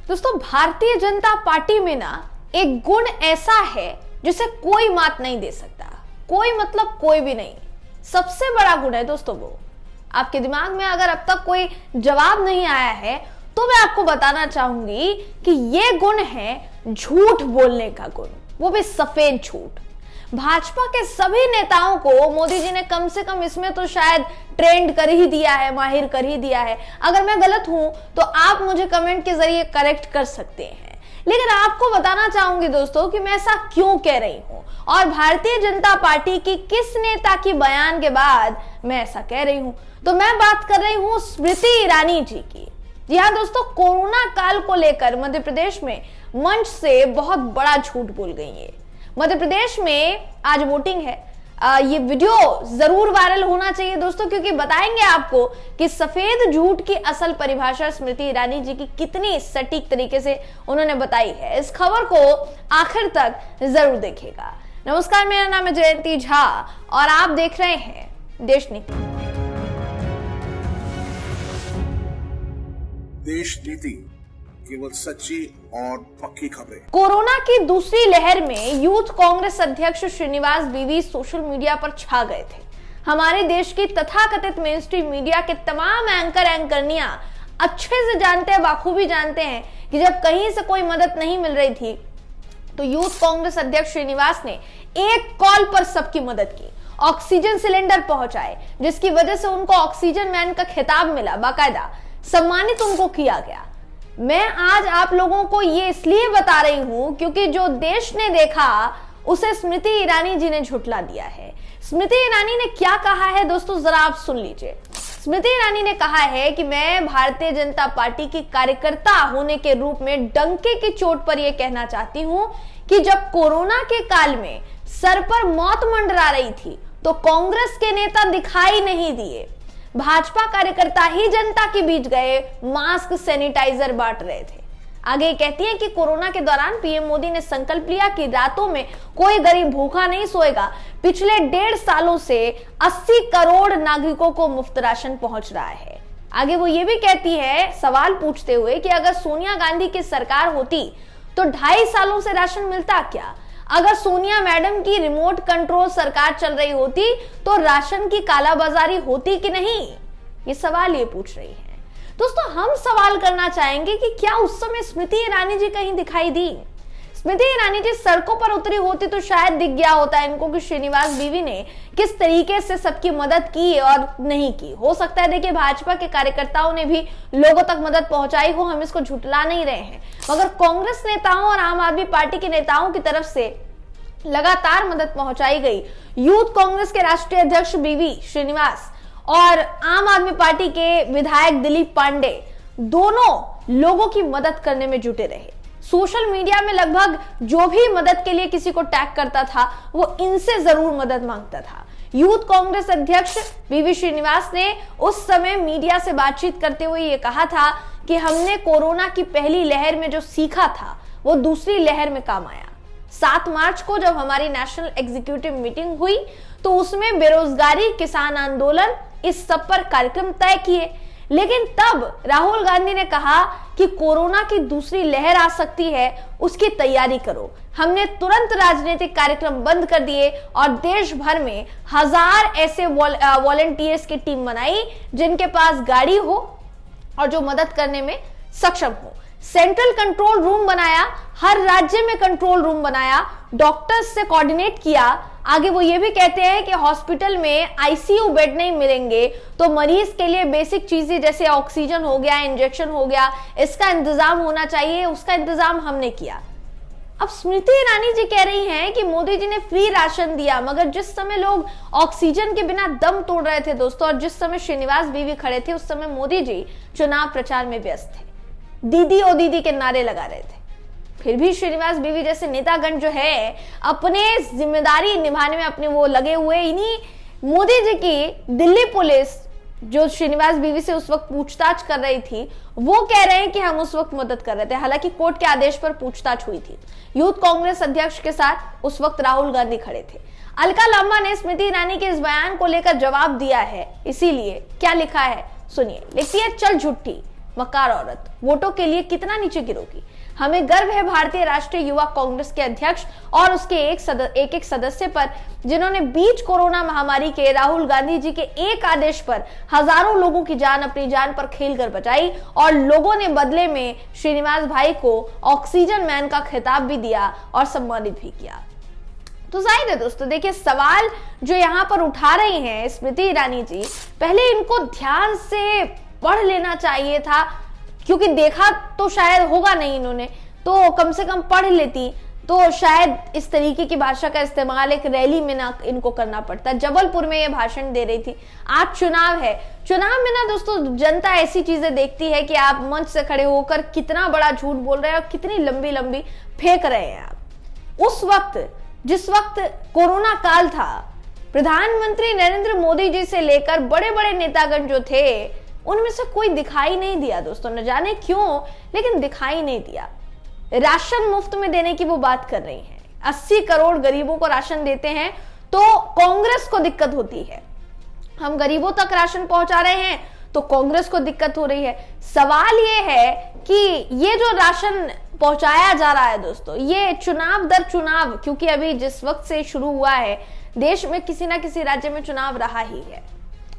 दोस्तों, भारतीय जनता पार्टी में ना एक गुण ऐसा है जिसे कोई मात नहीं दे सकता। कोई मतलब कोई भी नहीं, सबसे बड़ा गुण है दोस्तों वो। आपके दिमाग में अगर अब तक कोई जवाब नहीं आया है तो मैं आपको बताना चाहूंगी कि ये गुण है झूठ बोलने का गुण, वो भी सफेद झूठ। भाजपा के सभी नेताओं को मोदी जी ने कम से कम इसमें तो शायद ट्रेंड कर ही दिया है, माहिर कर ही दिया है। अगर मैं गलत हूं तो आप मुझे कमेंट के जरिए करेक्ट कर सकते हैं, लेकिन आपको बताना चाहूंगी दोस्तों कि मैं ऐसा क्यों कह रही हूं और भारतीय जनता पार्टी की किस नेता की बयान के बाद मैं ऐसा कह रही हूं। तो मैं बात कर रही हूं स्मृति ईरानी जी की। जी हाँ दोस्तों, कोरोना काल को लेकर मध्य प्रदेश में मंच से बहुत बड़ा झूठ बोल गई है। मध्य प्रदेश में आज वोटिंग है। ये वीडियो जरूर वायरल होना चाहिए दोस्तों, क्योंकि बताएंगे आपको कि सफेद झूठ की असल परिभाषा स्मृति ईरानी जी की कितनी सटीक तरीके से उन्होंने बताई है। इस खबर को आखिर तक जरूर देखिएगा। नमस्कार, मेरा नाम है जयंती झा और आप देख रहे हैं देश नीति। देश नीति, केवल सच्ची और पक्की खबरें। कोरोना की दूसरी लहर में यूथ कांग्रेस अध्यक्ष श्रीनिवास बीवी सोशल मीडिया पर छा गए थे। हमारे देश की तथाकथित मेन स्ट्रीम मीडिया के तमाम एंकरनियां अच्छे से जानते हैं, बाखूबी जानते हैं कि जब कहीं से कोई मदद नहीं मिल रही थी तो यूथ कांग्रेस अध्यक्ष श्रीनिवास ने एक कॉल पर सबकी मदद की, ऑक्सीजन सिलेंडर पहुंचाए, जिसकी वजह से उनको ऑक्सीजन मैन का खिताब मिला, बाकायदा सम्मानित उनको किया गया। मैं आज आप लोगों को ये इसलिए बता रही हूं क्योंकि जो देश ने देखा उसे स्मृति ईरानी जी ने झुठला दिया है। स्मृति ईरानी ने क्या कहा है दोस्तों, जरा आप सुन लीजिए। स्मृति ईरानी ने कहा है कि मैं भारतीय जनता पार्टी की कार्यकर्ता होने के रूप में डंके की चोट पर यह कहना चाहती हूं कि जब कोरोना के काल में सर पर मौत मंडरा रही थी तो कांग्रेस के नेता दिखाई नहीं दिए। भाजपा कार्यकर्ता ही जनता के बीच गए, मास्क सैनिटाइजर बांट रहे थे। आगे कहती है कि कोरोना के दौरान पीएम मोदी ने संकल्प लिया कि रातों में कोई गरीब भूखा नहीं सोएगा। पिछले 1.5 सालों से 80 करोड़ नागरिकों को मुफ्त राशन पहुंच रहा है। आगे वो ये भी कहती है, सवाल पूछते हुए, कि अगर सोनिया गांधी की सरकार होती तो 2.5 सालों से राशन मिलता क्या? अगर सोनिया मैडम की रिमोट कंट्रोल सरकार चल रही होती तो राशन की कालाबाजारी होती कि नहीं? ये सवाल ये पूछ रही है। दोस्तों, हम सवाल करना चाहेंगे कि क्या उस समय स्मृति ईरानी जी कहीं दिखाई दी? स्मृति ईरानी जी सड़कों पर उतरी होती तो शायद दिख गया होता इनको कि श्रीनिवास बीवी ने किस तरीके से सबकी मदद की और नहीं की। हो सकता है, देखिए, भाजपा के कार्यकर्ताओं ने भी लोगों तक मदद पहुंचाई हो, हम इसको झुठला नहीं रहे हैं, मगर कांग्रेस नेताओं और आम आदमी पार्टी के नेताओं की तरफ से लगातार मदद पहुंचाई गई। यूथ कांग्रेस के राष्ट्रीय अध्यक्ष बीवी श्रीनिवास और आम आदमी पार्टी के विधायक दिलीप पांडे दोनों लोगों की मदद करने में जुटे रहे। सोशल मीडिया में लगभग जो भी मदद के लिए किसी को टैग करता था वो इनसे जरूर मदद मांगता था। यूथ कांग्रेस अध्यक्ष बीवी श्रीनिवास ने उस समय मीडिया से बातचीत करते हुए ये कहा था कि हमने कोरोना की पहली लहर में जो सीखा था वो दूसरी लहर में काम आया। 7 मार्च को जब हमारी नेशनल एग्जीक्यूटिव मीटिंग हुई तो उसमें बेरोजगारी, किसान आंदोलन, इस सब पर कार्यक्रम तय किए। लेकिन तब राहुल गांधी ने कहा कि कोरोना की दूसरी लहर आ सकती है, उसकी तैयारी करो। हमने तुरंत राजनीतिक कार्यक्रम बंद कर दिए और देश भर में 1000 ऐसे वॉलंटियर्स की टीम बनाई जिनके पास गाड़ी हो और जो मदद करने में सक्षम हो। सेंट्रल कंट्रोल रूम बनाया, हर राज्य में कंट्रोल रूम बनाया, डॉक्टर्स से कोऑर्डिनेट किया। आगे वो ये भी कहते हैं कि हॉस्पिटल में आईसीयू बेड नहीं मिलेंगे तो मरीज के लिए बेसिक चीजें जैसे ऑक्सीजन हो गया, इंजेक्शन हो गया, इसका इंतजाम होना चाहिए, उसका इंतजाम हमने किया। अब स्मृति ईरानी जी कह रही हैं कि मोदी जी ने फ्री राशन दिया, मगर जिस समय लोग ऑक्सीजन के बिना दम तोड़ रहे थे दोस्तों, और जिस समय श्रीनिवास बीवी खड़े थे, उस समय मोदी जी चुनाव प्रचार में व्यस्त थे, दीदी ओ दीदी के नारे लगा रहे थे। फिर भी श्रीनिवास बीवी जैसे नेतागण जो है अपने जिम्मेदारी निभाने में अपने वो लगे हुए। इन्हीं मोदी जी की दिल्ली पुलिस जो श्रीनिवास बीवी से उस वक्त पूछताछ कर रही थी वो कह रहे हैं कि हम उस वक्त मदद कर रहे थे, हालांकि कोर्ट के आदेश पर पूछताछ हुई थी। यूथ कांग्रेस अध्यक्ष के साथ उस वक्त राहुल गांधी खड़े थे। अलका लांबा ने स्मृति ईरानी के इस बयान को लेकर जवाब दिया है, इसीलिए क्या लिखा है सुनिए। लिखती है, चल झूठी, मक्कार औरत वोटों के लिए कितना नीचे गिरोगी। हमें गर्व है भारतीय राष्ट्रीय युवा कांग्रेस के अध्यक्ष और उसके एक सदस्य पर, जिन्होंने बीच कोरोना महामारी के राहुल गांधी जी के एक आदेश पर हजारों लोगों की जान अपनी जान पर खेलकर बचाई और लोगों ने बदले में श्रीनिवास भाई को ऑक्सीजन मैन का खिताब भी दिया और सम्मानित भी किया। तो जाहिर है दोस्तों, देखिए सवाल जो यहाँ पर उठा रही हैं स्मृति ईरानी जी, पहले इनको ध्यान से पढ़ लेना चाहिए था, क्योंकि देखा तो शायद होगा नहीं इन्होंने, तो कम से कम पढ़ लेती तो शायद इस तरीके की भाषा का इस्तेमाल एक रैली में ना इनको करना पड़ता। जबलपुर में ये भाषण दे रही थी। आज चुनाव है, चुनाव में ना दोस्तों जनता ऐसी चीजें देखती है कि आप मंच से खड़े होकर कितना बड़ा झूठ बोल रहे हैं और कितनी लंबी लंबी फेंक रहे हैं आप। उस वक्त जिस वक्त कोरोना काल था, प्रधानमंत्री नरेंद्र मोदी जी से लेकर बड़े बड़े नेतागण जो थे, उनमें से कोई दिखाई नहीं दिया दोस्तों, न जाने क्यों, लेकिन दिखाई नहीं दिया। राशन मुफ्त में देने की वो बात कर रही हैं, 80 करोड़ गरीबों को राशन देते हैं तो कांग्रेस को दिक्कत होती है। हम गरीबों तक राशन पहुंचा रहे हैं तो कांग्रेस को दिक्कत हो रही है। सवाल ये है कि ये जो राशन पहुंचाया जा रहा है दोस्तों, ये चुनाव दर चुनाव, क्योंकि अभी जिस वक्त से शुरू हुआ है देश में किसी ना किसी राज्य में चुनाव रहा ही है,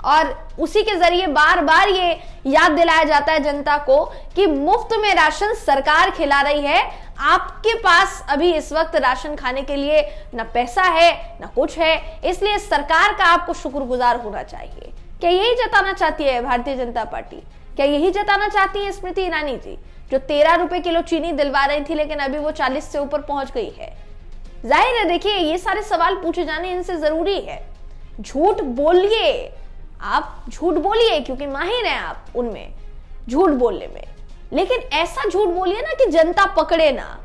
और उसी के जरिए बार बार ये याद दिलाया जाता है जनता को कि मुफ्त में राशन सरकार खिला रही है। आपके पास अभी इस वक्त राशन खाने के लिए ना पैसा है ना कुछ है, इसलिए सरकार का आपको शुक्रगुजार होना चाहिए। क्या यही जताना चाहती है भारतीय जनता पार्टी? क्या यही जताना चाहती है स्मृति ईरानी जी, जो 13 रुपए किलो चीनी दिलवा रही थी लेकिन अभी वो 40 से ऊपर पहुंच गई है? जाहिर है, देखिए ये सारे सवाल पूछे जाने इनसे जरूरी है। झूठ बोलिए, आप झूठ बोलिए क्योंकि माहिर हैं आप उनमें, झूठ बोलने में, लेकिन ऐसा झूठ बोलिए ना कि जनता पकड़े ना।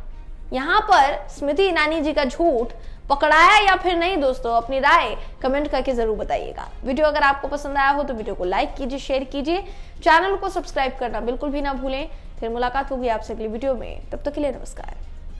यहां पर स्मृति ईरानी जी का झूठ पकड़ाया या फिर नहीं दोस्तों, अपनी राय कमेंट करके जरूर बताइएगा। वीडियो अगर आपको पसंद आया हो तो वीडियो को लाइक कीजिए, शेयर कीजिए, चैनल को सब्सक्राइब करना बिल्कुल भी ना भूलें। फिर मुलाकात होगी आपसे अगली वीडियो में, तब तक के लिए नमस्कार।